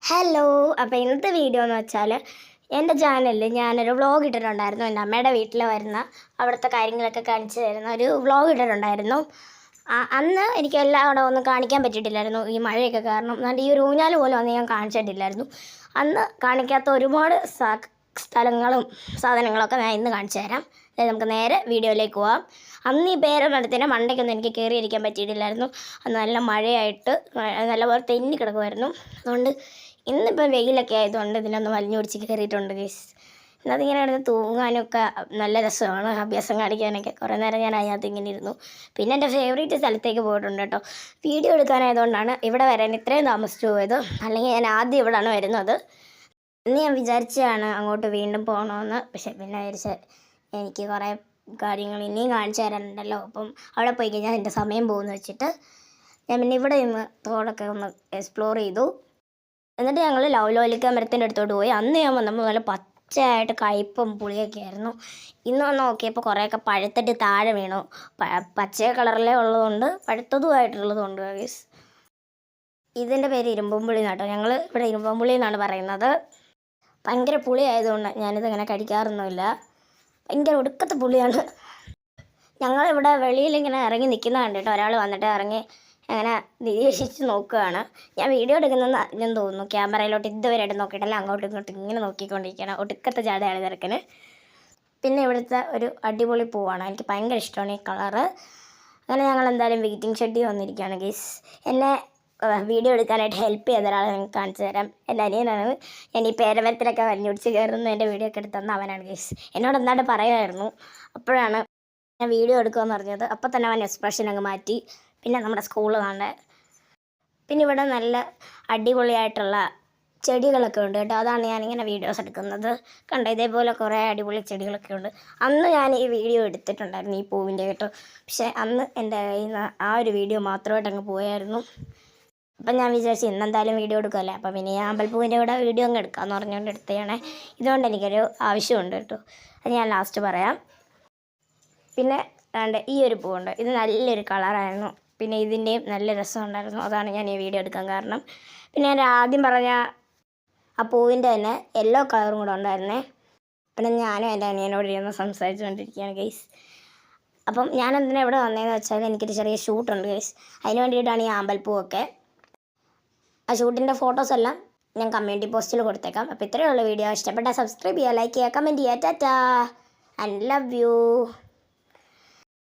Hello. അപ്പോൾ ഇന്നത്തെ video എന്ന് വെച്ചാൽ എൻ്റെ ചാനലിൽ ഞാനൊരു വ്ളോഗ് ഇട്ടിട്ടുണ്ടായിരുന്നു. എൻ്റെ അമ്മയുടെ വീട്ടിൽ വരുന്ന അവിടുത്തെ കാര്യങ്ങളൊക്കെ കാണിച്ചു തരുന്ന ഒരു വ്ളോഗ് ഇട്ടിട്ടുണ്ടായിരുന്നു. അന്ന് എനിക്ക് എല്ലാം അവിടെ ഒന്നും കാണിക്കാൻ പറ്റിയിട്ടില്ലായിരുന്നു, ഈ മഴയൊക്കെ കാരണം. എന്നാൽ ഈ ഒരു ഊഞ്ഞാൽ പോലും അന്ന് ഞാൻ കാണിച്ചിട്ടില്ലായിരുന്നു. അന്ന് കാണിക്കാത്ത ഒരുപാട് സ്ഥലങ്ങളും സാധനങ്ങളൊക്കെ ഞാൻ ഇന്ന് കാണിച്ചു തരാം. അതായത് നമുക്ക് നേരെ വീഡിയോയിലേക്ക് പോവാം. അന്ന് ഈ പേരമരത്തിൻ്റെ മണ്ടയ്ക്കൊന്നും എനിക്ക് കയറിയിരിക്കാൻ പറ്റിയിട്ടില്ലായിരുന്നു. അന്ന് നല്ല മഴയായിട്ട് നല്ലപോലെ തെന്നി കിടക്കുമായിരുന്നു. അതുകൊണ്ട് ഇന്നിപ്പോൾ വെയിലൊക്കെ ആയതുകൊണ്ട് ഇതിനൊന്ന് വലിഞ്ഞു പിടിച്ച് കയറിയിട്ടുണ്ട് ഗൈസ്. അതിങ്ങനെ കിടന്ന് തൂങ്ങാനൊക്കെ നല്ല രസമാണ്, അഭ്യാസം കാണിക്കാനൊക്കെ. കുറേ നേരം ഞാൻ അതിനകത്ത് ഇങ്ങനെ ഇരുന്നു. പിന്നെ എൻ്റെ ഫേവറേറ്റ് സ്ഥലത്തേക്ക് പോയിട്ടുണ്ട് കേട്ടോ. വീഡിയോ എടുക്കാനായതുകൊണ്ടാണ് ഇവിടെ വരാൻ ഇത്രയും താമസിച്ചു പോയത്. അല്ലെങ്കിൽ ഞാൻ ആദ്യം ഇവിടെയാണ് വരുന്നത്. ഇന്ന് ഞാൻ വിചാരിച്ചതാണ് അങ്ങോട്ട് വീണ്ടും പോകണമെന്ന്. പക്ഷെ പിന്നെ വിചാരിച്ച എനിക്ക് കുറേ കാര്യങ്ങൾ ഇനിയും കാണിച്ചു തരാനുണ്ടല്ലോ. അപ്പം അവിടെ പോയി കഴിഞ്ഞാൽ എൻ്റെ സമയം പോകുമെന്ന് വെച്ചിട്ട് ഞാൻ പിന്നെ ഇവിടെ നിന്ന് തോടൊക്കെ ഒന്ന് എക്സ്പ്ലോർ ചെയ്തു. എന്നിട്ട് ഞങ്ങൾ ലവലോലിക്ക മരത്തിൻ്റെ അടുത്തോട്ട് പോയി. അന്ന് ഞാൻ വന്നപ്പോൾ നല്ല പച്ചയായിട്ട് കയ്പും പുളിയൊക്കെ ആയിരുന്നു. ഇന്ന് വന്ന് നോക്കിയപ്പോൾ കുറേയൊക്കെ പഴുത്തിട്ട് താഴെ വീണു. പച്ച കളറിലേ ഉള്ളതുകൊണ്ട് പഴുത്തതുമായിട്ടുള്ളതുകൊണ്ട് ഗൈസ്. ഇതിൻ്റെ പേര് ഇരുമ്പുംപുളി എന്നാട്ടോ. ഞങ്ങൾ ഇവിടെ ഇരുമ്പുംപുളി എന്നാണ് പറയുന്നത്. ഭയങ്കര പുളി ആയതുകൊണ്ട് ഞാനിതങ്ങനെ കഴിക്കാറൊന്നുമില്ല. ഭയങ്കര ഒടുക്കത്തെ പുളിയാണ്. ഞങ്ങളിവിടെ വെളിയിലിങ്ങനെ ഇറങ്ങി നിൽക്കുന്ന കണ്ടിട്ട് ഒരാൾ വന്നിട്ട് ഇറങ്ങി അങ്ങനെ നിരീക്ഷിച്ച് നോക്കുകയാണ്. ഞാൻ വീഡിയോ എടുക്കുന്നതെന്ന് ഞാൻ തോന്നുന്നു. ക്യാമറയിലോട്ട് ഇതുവരെ നോക്കിയിട്ടല്ല, അങ്ങോട്ടും ഇങ്ങോട്ടും ഇങ്ങനെ നോക്കിക്കൊണ്ടിരിക്കുകയാണ്. ഒടുക്കത്തെ ജാടയാണ് തിരക്കിന്. പിന്നെ ഇവിടുത്തെ ഒരു അടിപൊളി പൂവാണ്, എനിക്ക് ഭയങ്കര ഇഷ്ടമാണ് ഈ കളറ്. അങ്ങനെ ഞങ്ങൾ എന്തായാലും വെയിറ്റിംഗ് ഷെഡിൽ വന്നിരിക്കുകയാണ് ഗൈസ്. എന്നെ വീഡിയോ എടുക്കാനായിട്ട് ഹെൽപ്പ് ചെയ്ത ഒരാളെ നിങ്ങൾക്ക് കാണിച്ചു തരാം. എൻ്റെ അനിയനാണ്. ഞാൻ ഈ പേരമരത്തിലൊക്കെ വലിഞ്ഞുപിടിച്ച് കയറുന്ന എൻ്റെ വീഡിയോ ഒക്കെ എടുത്ത് തന്ന അവനാണ് ഗൈസ്. എന്നോട് എന്താണ്ട് പറയുമായിരുന്നു. അപ്പോഴാണ് ഞാൻ വീഡിയോ എടുക്കുമെന്ന് പറഞ്ഞത്. അപ്പോൾ തന്നെ അവൻ എക്സ്പ്രഷൻ അങ്ങ് മാറ്റി. പിന്നെ നമ്മുടെ സ്കൂളിൽ കാണേ. പിന്നെ ഇവിടെ നല്ല അടിപൊളിയായിട്ടുള്ള ചെടികളൊക്കെ ഉണ്ട് കേട്ടോ. അതാണ് ഞാനിങ്ങനെ വീഡിയോസ് എടുക്കുന്നത്. കണ്ടോ, ഇതേപോലെ കുറേ അടിപൊളി ചെടികളൊക്കെ ഉണ്ട്. അന്ന് ഞാൻ ഈ വീഡിയോ എടുത്തിട്ടുണ്ടായിരുന്നു, ഈ പൂവിൻ്റെ കേട്ടോ. പക്ഷേ അന്ന് എൻ്റെ കയ്യിൽ നിന്ന് ആ ഒരു വീഡിയോ മാത്രമായിട്ട് അങ്ങ് പോയായിരുന്നു. അപ്പം ഞാൻ വിചാരിച്ചു ഇന്നെന്തായാലും വീഡിയോ എടുക്കുമല്ലേ, അപ്പം പിന്നെ ഞാൻ അമ്പൽപ്പൂവിൻ്റെ കൂടെ വീഡിയോ അങ്ങ് എടുക്കാമെന്ന് പറഞ്ഞുകൊണ്ട് എടുത്തതാണ്. ഇതുകൊണ്ട് എനിക്കൊരു ആവശ്യമുണ്ട് കേട്ടോ, അത് ഞാൻ ലാസ്റ്റ് പറയാം. പിന്നെ ഈ ഒരു പൂവുണ്ട്, ഇത് നല്ലൊരു കളറായിരുന്നു. പിന്നെ ഇതിൻ്റെയും നല്ല രസമുണ്ടായിരുന്നു. അതാണ് ഞാൻ ഈ വീഡിയോ എടുക്കാൻ കാരണം. പിന്നെ ഞാൻ ആദ്യം പറഞ്ഞ ആ പൂവിൻ്റെ തന്നെ യെല്ലോ കളറും കൂടെ ഉണ്ടായിരുന്നേ. പിന്നെ ഞാനും എൻ്റെ അനിയനോട് ഇരുന്ന് സംസാരിച്ചുകൊണ്ടിരിക്കുകയാണ് ഗൈസ്. അപ്പം ഞാൻ എന്തിനാ ഇവിടെ വന്നതെന്ന് വെച്ചാൽ എനിക്കൊരു ചെറിയ ഷൂട്ടുണ്ട് ഗൈസ്. അതിന് വേണ്ടിയിട്ടാണ് ഈ ആമ്പൽപ്പൂവൊക്കെ. ആ ഷൂട്ടിൻ്റെ ഫോട്ടോസെല്ലാം ഞാൻ കമ്മ്യൂണിറ്റി പോസ്റ്റിൽ കൊടുത്തേക്കാം. അപ്പോൾ ഇത്രയുള്ള വീഡിയോ ഇഷ്ടപ്പെട്ടാൽ സബ്സ്ക്രൈബ് ചെയ്യുക, ലൈക്ക് ചെയ്യുക, കമൻറ്റ് ചെയ്യുക. Tata and love you.